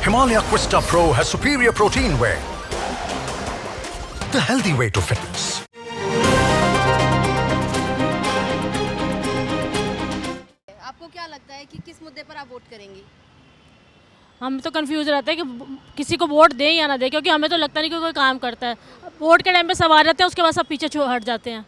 Himalaya Quista Pro has superior protein whey. The healthy way to fitness. आपको क्या लगता है कि किस मुद्दे पर आप वोट करेंगी? हम तो कंफ्यूज रहते हैं कि किसी को वोट दें या ना दें, क्योंकि हमें तो लगता नहीं कि कोई काम करता है। वोट के टाइम पे सवार रहते हैं, उसके बाद सब पीछे हट जाते हैं।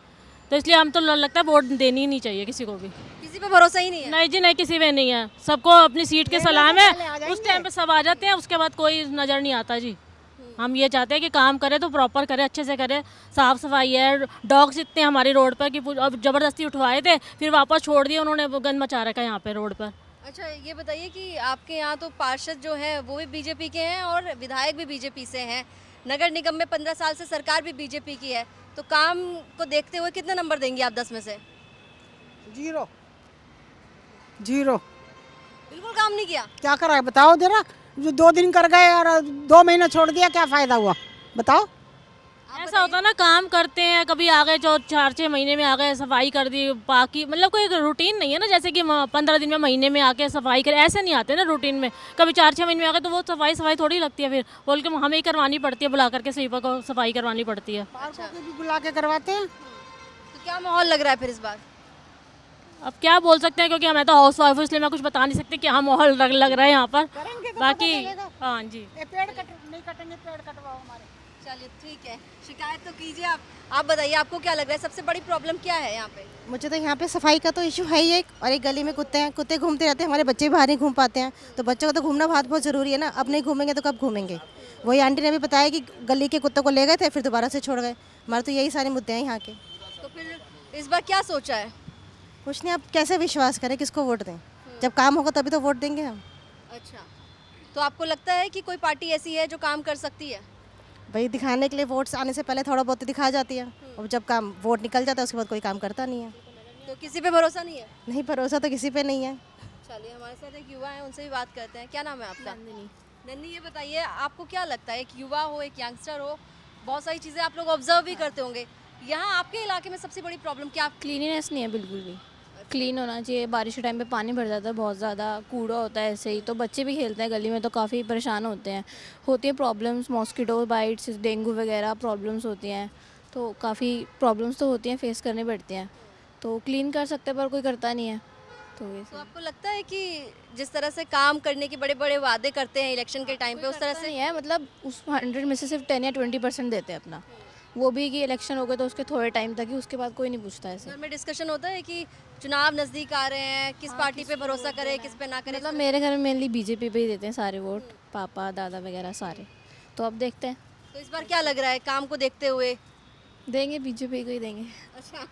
तो इसलिए हम तो लगता है वोट देनी ही नहीं चाहिए किसी को भी। किसी पे भरोसा ही नहीं है? नहीं जी नहीं, किसी पे नहीं है। सबको अपनी सीट के सलाम है, उस टाइम पे सब आ जाते हैं, उसके बाद कोई नज़र नहीं आता जी। हम ये चाहते हैं कि काम करे तो प्रॉपर करे, अच्छे से करे, साफ़ सफाई है। डॉग्स इतने हमारी रोड पर कि अब ज़बरदस्ती उठवाए थे, फिर वापस छोड़ दिए उन्होंने, गंद मचा रखा है यहाँ पे रोड पर। अच्छा, ये बताइए कि आपके यहाँ तो पार्षद जो हैं वो भी बीजेपी के हैं और विधायक भी बीजेपी से हैं। नगर निगम में 15 साल से सरकार भी बीजेपी की है, तो काम को देखते हुए कितने नंबर देंगी आप 10 में से? 0 बिल्कुल काम नहीं किया? क्या करा है बताओ जरा। जो 2 दिन कर गए और 2 महीने छोड़ दिया, क्या फ़ायदा हुआ बताओ। ऐसा होता है ना, काम करते हैं, कभी आ गए 4-6 महीने में आ गए, सफाई कर दी, बाकी मतलब कोई रूटीन नहीं है ना, जैसे कि 15 दिन में, महीने में आके सफाई करे, ऐसे नहीं आते ना रूटीन में। कभी 4-6 महीने में आ गए तो वो सफाई थोड़ी लगती है, फिर बोल के हमें ही करवानी पड़ती है, बुला करके स्वीपर को सफाई करवानी पड़ती है। पार्कों के भी बुला के करवाते हैं। तो क्या माहौल लग रहा है फिर इस बार? अब क्या बोल सकते हैं, क्योंकि हमें तो हाउस वाइफ, इसलिए मैं कुछ बता नहीं सकती क्या माहौल लग रहा है यहाँ पर। बाकी हाँ जी, पेड़ नहीं कटेंगे, पेड़ कटवाओ हमारे। चलिए ठीक है, शिकायत तो कीजिए आप बताइए आपको क्या लग रहा है सबसे बड़ी प्रॉब्लम क्या है यहाँ पे? मुझे तो यहाँ पे सफाई का तो इशू है ही एक, और एक गली में कुत्ते हैं, कुत्ते घूमते रहते हैं, हमारे बच्चे भी बाहर नहीं घूम पाते हैं। तो बच्चों को तो घूमना बहुत ज़रूरी है ना, अब नहीं घूमेंगे तो कब घूमेंगे। वही आंटी ने भी बताया कि गली के कुत्तों को ले गए थे, फिर दोबारा से छोड़ गए। हमारे तो यही सारे मुद्दे हैं यहाँ के। तो फिर इस बार क्या सोचा है? कुछ नहीं, अब कैसे विश्वास करें, किसको वोट दें? जब काम होगा तभी तो वोट देंगे हम। अच्छा, तो आपको लगता है कि कोई पार्टी ऐसी है जो काम कर सकती है? भाई दिखाने के लिए वोट्स आने से पहले थोड़ा बहुत दिखा जाती है, और जब काम वोट निकल जाता है उसके बाद कोई काम करता नहीं है। तो किसी पे भरोसा नहीं है? नहीं, भरोसा तो किसी पे नहीं है। चलिए, हमारे साथ एक युवा है, उनसे भी बात करते हैं। क्या नाम है आपका? नन्नी, ये बताइए आपको क्या लगता है, एक युवा हो, एक यंगस्टर हो, बहुत सारी चीज़ें आप लोग ऑब्जर्व भी करते होंगे, यहाँ आपके इलाके में सबसे बड़ी प्रॉब्लम क्या? क्लीनिनेस नहीं है बिल्कुल भी। क्लीन होना चाहिए। बारिश के टाइम पे पानी भर जाता है, बहुत ज़्यादा कूड़ा होता है ऐसे ही, तो बच्चे भी खेलते हैं गली में तो काफ़ी परेशान होते हैं। होती है प्रॉब्लम्स, मॉस्किटो बाइट्स, डेंगू वगैरह प्रॉब्लम्स होती हैं, तो काफ़ी प्रॉब्लम्स तो होती हैं, फेस करनी पड़ती हैं। तो क्लीन कर सकते हैं पर कोई करता नहीं है। तो आपको लगता है कि जिस तरह से काम करने के बड़े बड़े वादे करते हैं इलेक्शन के टाइम पे, उस तरह से नहीं है, मतलब उस 100 में से सिर्फ 10 या 20% देते हैं अपना, वो भी कि इलेक्शन हो गए तो उसके थोड़े टाइम तक ही, उसके बाद कोई नहीं पूछता ऐसे। घर में डिस्कशन होता है कि चुनाव नज़दीक आ रहे हैं, किस पार्टी पे भरोसा करें, किस पे ना करें? मतलब मेरे घर में मेनली बीजेपी पे ही देते हैं सारे वोट, पापा दादा वगैरह सारे। तो अब देखते हैं, तो इस बार क्या लग रहा है काम को देखते हुए? देंगे बीजेपी को ही देंगे। अच्छा